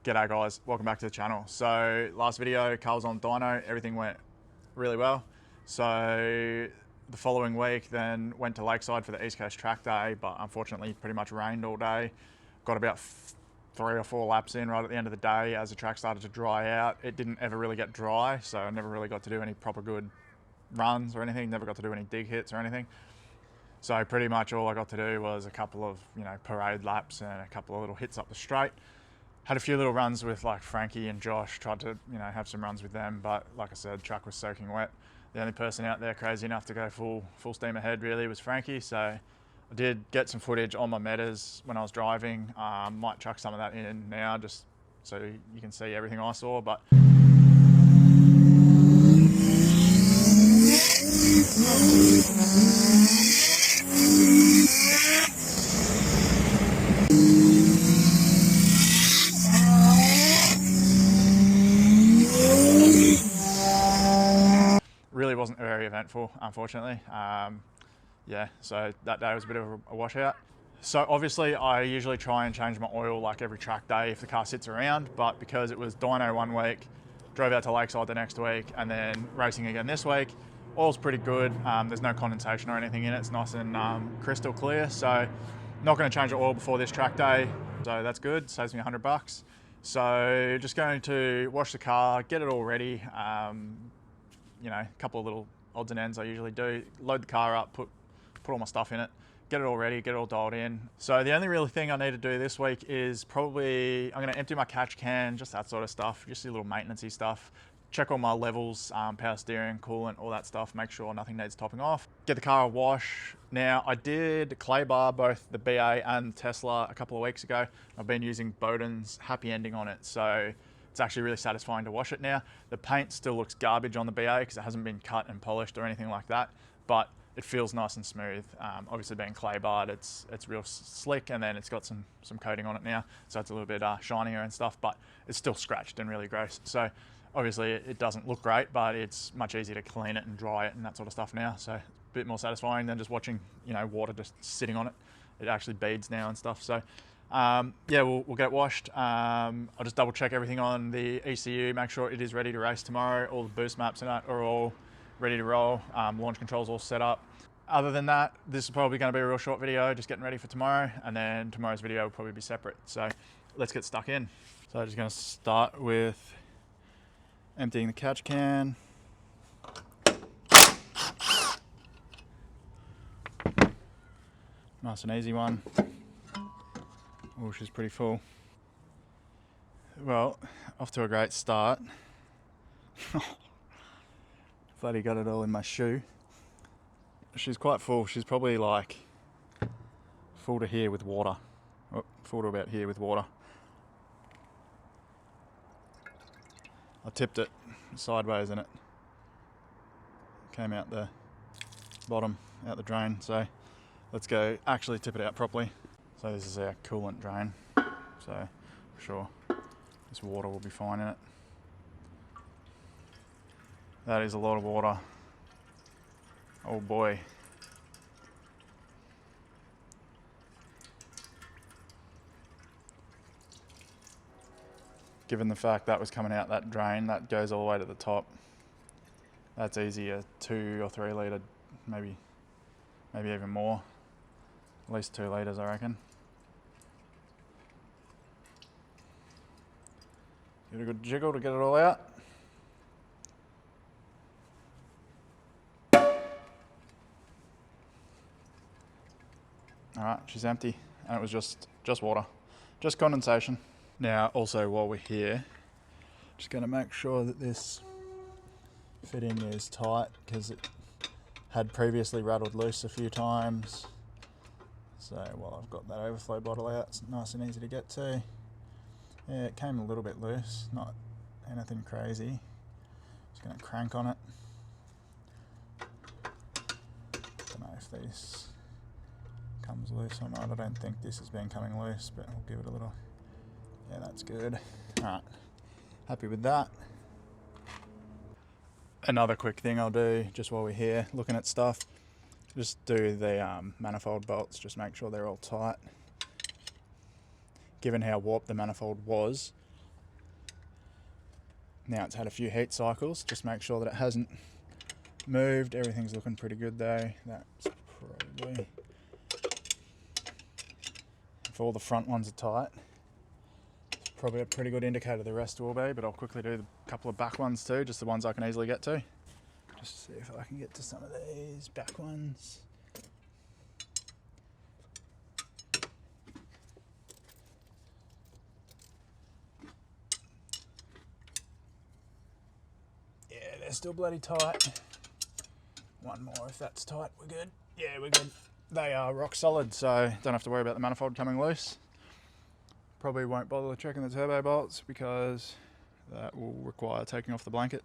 G'day guys, welcome back to the channel. So last video, car was on dyno, everything went really well. So the following week then went to Lakeside for the East Coast track day, but unfortunately pretty much rained all day. Got about 3 or 4 laps in right at the end of the day as the track started to dry out. It didn't ever really get dry, so I never really got to do any proper good runs or anything, never got to do any dig hits or anything. So pretty much all I got to do was a couple of, parade laps and a couple of little hits up the straight. Had a few little runs with like Frankie and Josh, tried to, have some runs with them, but like I said, truck was soaking wet. The only person out there crazy enough to go full steam ahead really was Frankie. So I did get some footage on my metas when I was driving. Might chuck some of that in now just so you can see everything I saw, but really wasn't very eventful, unfortunately. Yeah, so that day was a bit of a washout. So obviously I usually try and change my oil like every track day if the car sits around, but because it was dyno one week, drove out to Lakeside the next week, and then racing again this week, oil's pretty good. There's no condensation or anything in it. It's nice and crystal clear. So not going to change the oil before this track day. So that's good, saves me $100. So just going to wash the car, get it all ready. A couple of little odds and ends I usually do. Load the car up, put all my stuff in it, get it all ready, get it all dialed in. So the only real thing I need to do this week is probably, I'm gonna empty my catch can, just that sort of stuff, just a little maintenance-y stuff. Check all my levels, power steering, coolant, all that stuff, make sure nothing needs topping off. Get the car a wash. Now, I did clay bar both the BA and Tesla a couple of weeks ago. I've been using Bowden's Happy Ending on it, so it's actually really satisfying to wash it now. The paint still looks garbage on the BA because it hasn't been cut and polished or anything like that, but it feels nice and smooth. Obviously being clay barred, it's real slick, and then it's got some coating on it now, so it's a little bit shinier and stuff, but it's still scratched and really gross. So obviously it doesn't look great, but it's much easier to clean it and dry it and that sort of stuff now. So a bit more satisfying than just watching, water just sitting on it. It actually beads now and stuff. So yeah, we'll get it washed. I'll just double check everything on the ECU, make sure it is ready to race tomorrow. All the boost maps and that are all ready to roll. Launch controls all set up. Other than that, this is probably going to be a real short video, just getting ready for tomorrow, and then tomorrow's video will probably be separate. So let's get stuck in. So I'm just going to start with emptying the catch can. Nice and easy one. Oh, she's pretty full. Well, off to a great start. Bloody got it all in my shoe. She's quite full. She's probably like full to here with water. Oh, full to about here with water. I tipped it sideways and it came out the bottom, out the drain. So let's go actually tip it out properly. So this is our coolant drain. So for sure this water will be fine in it. That is a lot of water. Oh boy. Given the fact that was coming out that drain, that goes all the way to the top. That's easy, a 2 or 3 litre, maybe even more. At least 2 litres, I reckon. Give it a good jiggle to get it all out. All right, she's empty, and it was just water, just condensation. Now, also while we're here, just going to make sure that this fitting is tight because it had previously rattled loose a few times. So while I've got that overflow bottle out, it's nice and easy to get to. Yeah, it came a little bit loose, not anything crazy. Just going to crank on it. Don't know if these comes loose or not. I don't think this has been coming loose, but we'll give it a little. Yeah, that's good. All right, happy with that. Another quick thing I'll do just while we're here looking at stuff, just do the manifold bolts, just make sure they're all tight. Given how warped the manifold was, Now it's had a few heat cycles, just make sure that it hasn't moved. Everything's looking pretty good though. That's probably, if all the front ones are tight, it's probably a pretty good indicator the rest will be, but I'll quickly do a couple of back ones too, just the ones I can easily get to. Just see if I can get to some of these back ones. Yeah, they're still bloody tight. One more, if that's tight, we're good. Yeah, we're good. They are rock solid, so don't have to worry about the manifold coming loose. Probably won't bother checking the turbo bolts because that will require taking off the blanket.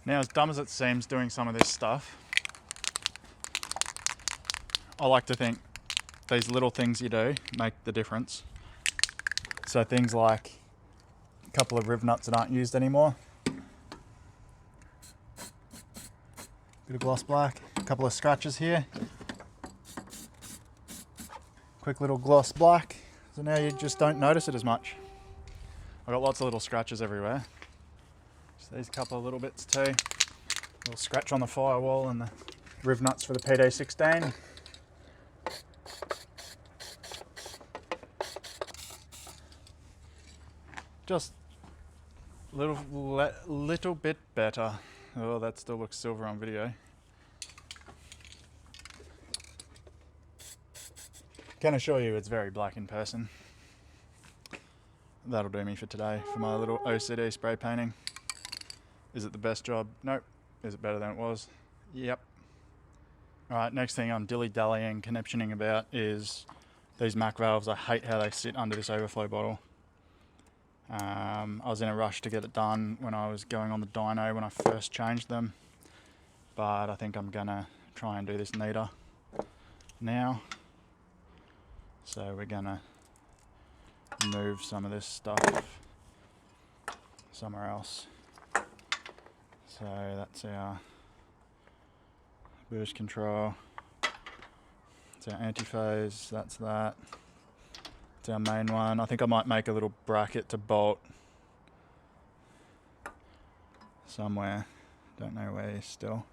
Now, as dumb as it seems doing some of this stuff, I like to think these little things you do make the difference. So things like a couple of riv nuts that aren't used anymore. Bit of gloss black, a couple of scratches here. Quick little gloss black, so now you just don't notice it as much. I've got lots of little scratches everywhere. Just these couple of little bits too. A little scratch on the firewall and the riv nuts for the PD16. Just little bit better. Oh, that still looks silver on video. Can assure you it's very black in person. That'll do me for today for my little OCD spray painting. Is it the best job? Nope. Is it better than it was? Yep. Alright, next thing I'm dilly-dallying, conniptioning about is these MAC valves. I hate how they sit under this overflow bottle. I was in a rush to get it done when I was going on the dyno when I first changed them, but I think I'm gonna try and do this neater now. So we're gonna move some of this stuff somewhere else. So that's our burst control, it's our antiphase, that's that. It's our main one. I think I might make a little bracket to bolt somewhere. Don't know where still.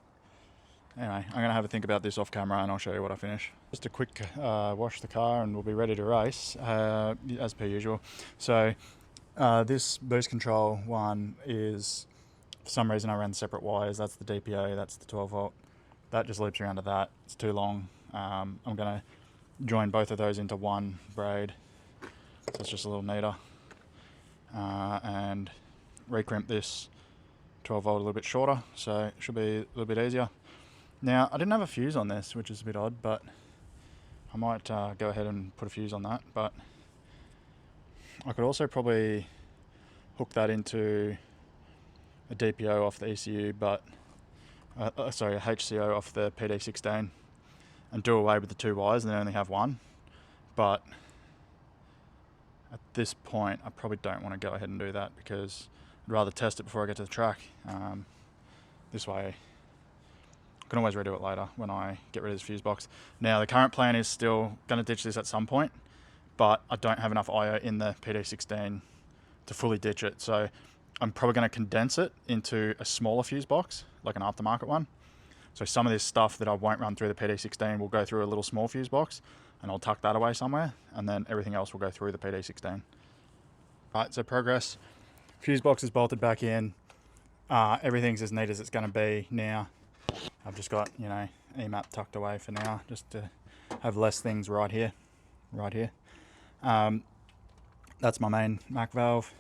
Anyway, I'm going to have a think about this off camera and I'll show you what I finish. Just a quick wash the car and we'll be ready to race as per usual. So this boost control one is, for some reason I ran separate wires. That's the DPO, that's the 12 volt. That just loops around to that. It's too long. I'm going to join both of those into one braid. So it's just a little neater, and recrimp this 12 volt a little bit shorter, so it should be a little bit easier. Now, I didn't have a fuse on this, which is a bit odd, but I might go ahead and put a fuse on that. But I could also probably hook that into a DPO off the ECU, but sorry, a HCO off the PD16, and do away with the two wires and then only have one. But at this point, I probably don't want to go ahead and do that because I'd rather test it before I get to the track. This way, I can always redo it later when I get rid of this fuse box. Now, the current plan is still going to ditch this at some point, but I don't have enough IO in the PD16 to fully ditch it. So I'm probably going to condense it into a smaller fuse box, like an aftermarket one. So some of this stuff that I won't run through the PD16 will go through a little small fuse box, and I'll tuck that away somewhere, and then everything else will go through the PD16. Right, so progress. Fuse box is bolted back in. Everything's as neat as it's going to be now. I've just got, you know, EMAP tucked away for now, just to have less things right here. That's my main MAC valve.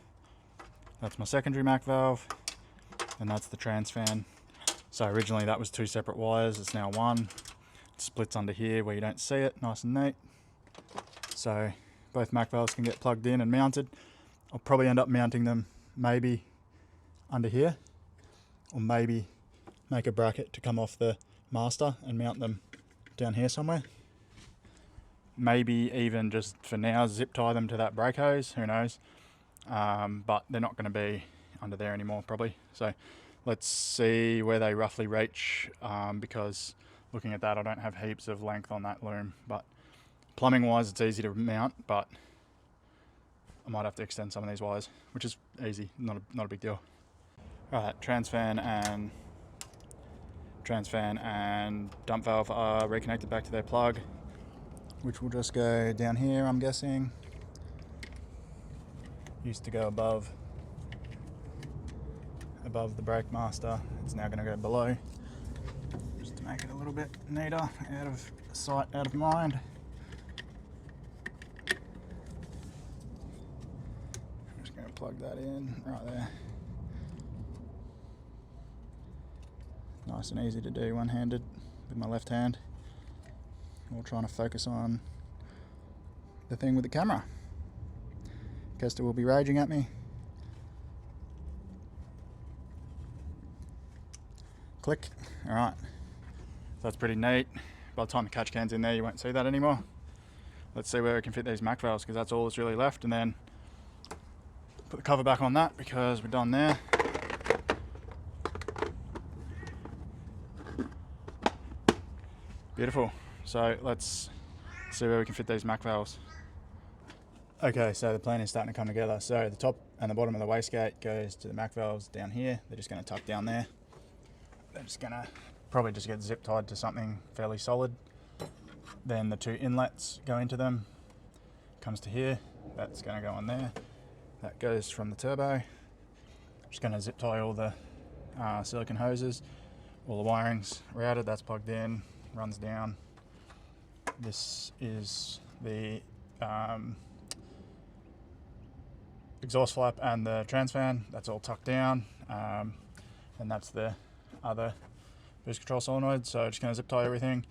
That's my secondary MAC valve, and that's the trans fan. So originally that was two separate wires, it's now one. It splits under here where you don't see it, nice and neat. So both MAC valves can get plugged in and mounted. I'll probably end up mounting them maybe under here, or maybe make a bracket to come off the master and mount them down here somewhere. Maybe even just for now zip tie them to that brake hose, who knows. But they're not going to be under there anymore probably. So let's see where they roughly reach, because looking at that I don't have heaps of length on that loom, but plumbing wise it's easy to mount, but I might have to extend some of these wires, which is easy, not a big deal. Right, trans fan and dump valve are reconnected back to their plug, which will just go down here, I'm guessing. Used to go above the brake master. It's now going to go below, just to make it a little bit neater, out of sight, out of mind. I'm just going to plug that in right there. Nice and easy to do one-handed with my left hand, while trying to focus on the thing with the camera. Kester will be raging at me. Click. Alright, so that's pretty neat. By the time the catch can's in there, you won't see that anymore. Let's see where we can fit these MAC valves, because that's all that's really left, and then put the cover back on that because we're done there. Beautiful. So let's see where we can fit these MAC valves. Okay, so the plan is starting to come together. So the top and the bottom of the wastegate goes to the MAC valves down here. They're just going to tuck down there. They're just going to probably just get zip tied to something fairly solid. Then the two inlets go into them. Comes to here. That's going to go on there. That goes from the turbo. Just going to zip tie all the silicone hoses. All the wiring's routed. That's plugged in. Runs down. This is the exhaust flap and the trans fan. That's all tucked down, and that's the other boost control solenoid. So just going to zip tie everything,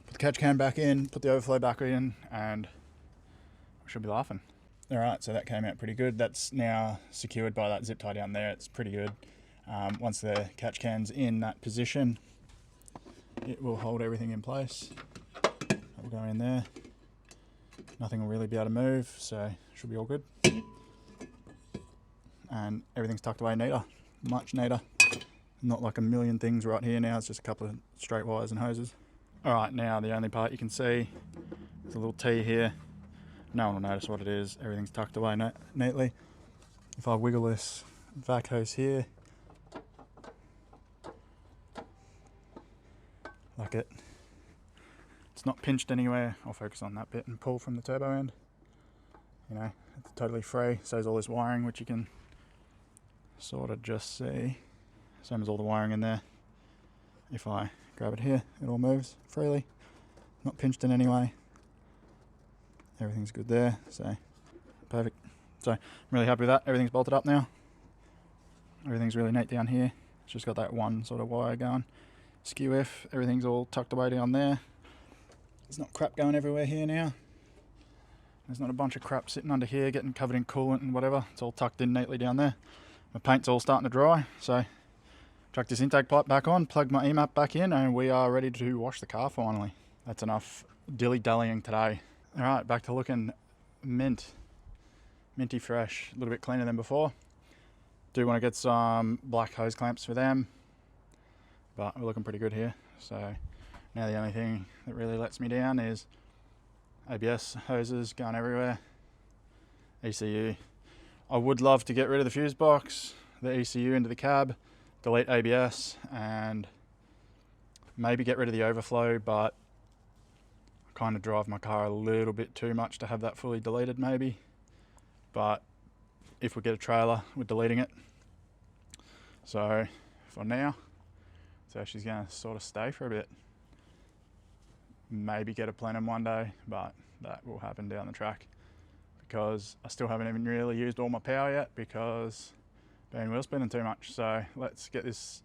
put the catch can back in, put the overflow back in, and we should be laughing. All right, so that came out pretty good. That's now secured by that zip tie down there. It's pretty good. Once the catch can's in that position, it will hold everything in place. That will go in there. Nothing will really be able to move, so should be all good. And everything's tucked away neater, much neater. Not like a million things right here now, it's just a couple of straight wires and hoses. All right, now the only part you can see is a little T here. No one will notice what it is. Everything's tucked away neatly. If I wiggle this vac hose here, like it's not pinched anywhere. I'll focus on that bit and pull from the turbo end. You know, it's totally free. So is all this wiring, which you can sort of just see. Same as all the wiring in there. If I grab it here, it all moves freely. Not pinched in any way. Everything's good there, so perfect. So I'm really happy with that. Everything's bolted up now. Everything's really neat down here. It's just got that one sort of wire going. Skew F, everything's all tucked away down there. There's not crap going everywhere here now. There's not a bunch of crap sitting under here getting covered in coolant and whatever. It's all tucked in neatly down there. My paint's all starting to dry, so chuck this intake pipe back on, plug my EMAP back in, and we are ready to wash the car finally. That's enough dilly-dallying today. All right, back to looking minty fresh, a little bit cleaner than before. Do want to get some black hose clamps for them, but we're looking pretty good here. So now the only thing that really lets me down is ABS hoses going everywhere. ECU. I would love to get rid of the fuse box, the ECU into the cab, delete ABS, and maybe get rid of the overflow, but I kind of drive my car a little bit too much to have that fully deleted maybe. But if we get a trailer, we're deleting it. So for now, so she's going to sort of stay for a bit. Maybe get a plenum one day, but that will happen down the track because I still haven't even really used all my power yet because been wheel spinning too much. So let's get this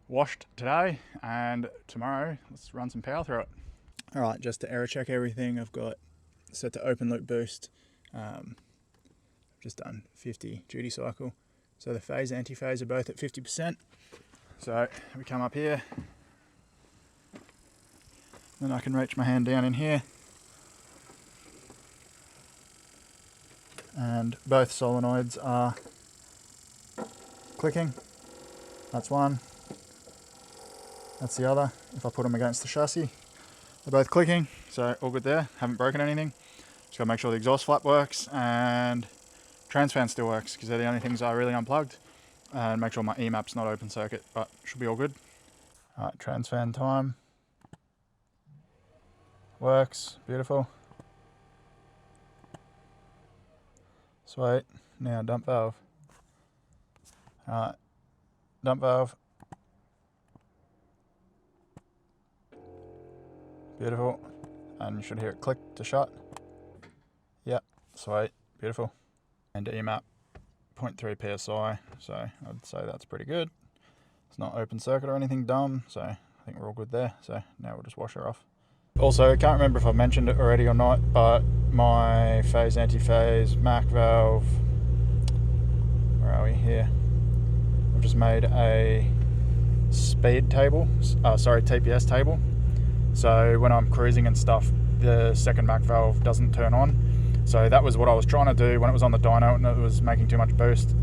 washed today, and tomorrow let's run some power through it. All right, just to error check everything, I've got set to open loop boost. I've just done 50 duty cycle. So the phase and anti-phase are both at 50%. So we come up here, then I can reach my hand down in here, and both solenoids are clicking. That's one, that's the other. If I put them against the chassis, they're both clicking, so all good there. Haven't broken anything. Just gotta make sure the exhaust flap works and trans fan still works because they're the only things I really unplugged. and make sure my EMAP's not open circuit, but should be all good. All right, trans fan time. Works, beautiful. Sweet, now dump valve. All right, dump valve. Beautiful, and you should hear it click to shut. Yep, sweet, beautiful. And EMAP 0.3 psi, so I'd say that's pretty good. It's not open circuit or anything dumb, so I think we're all good there. So now we'll just wash her off. Also, can't remember if I've mentioned it already or not, but my phase anti-phase MAC valve, where are we here? I've just made a speed table, TPS table. So when I'm cruising and stuff, the second MAC valve doesn't turn on. So that was what I was trying to do when it was on the dyno and it was making too much boost.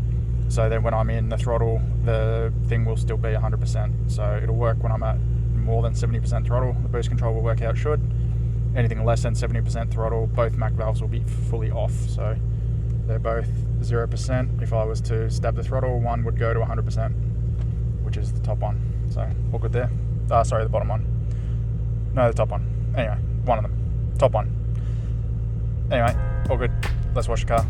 So then when I'm in the throttle, the thing will still be 100%. So it'll work when I'm at more than 70% throttle. The boost control will work how it should. Anything less than 70% throttle, both MAC valves will be fully off. So they're both 0%. If I was to stab the throttle, one would go to 100%, which is the top one. So all good there. Sorry, the bottom one. No, the top one. Anyway, one of them. Top one. Anyway, all good. Let's wash the car.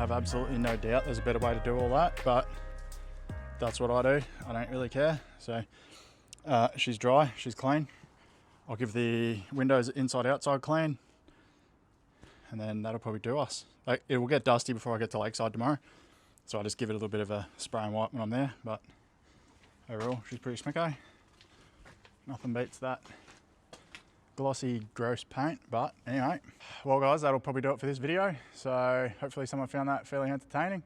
Absolutely no doubt there's a better way to do all that, but that's what I do. I don't really care. So she's dry, she's clean. I'll give the windows inside outside clean, and then that'll probably do us. Like, it will get dusty before I get to Lakeside tomorrow, so I just give it a little bit of a spray and wipe when I'm there, but overall she's pretty smicko. Nothing beats that glossy, gross paint. But anyway, well guys, that'll probably do it for this video. So hopefully someone found that fairly entertaining.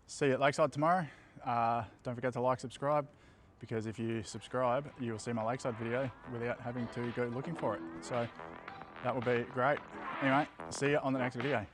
See you at Lakeside tomorrow. Don't forget to like, subscribe, because if you subscribe, you'll see my Lakeside video without having to go looking for it. So that would be great. Anyway, see you on the next video.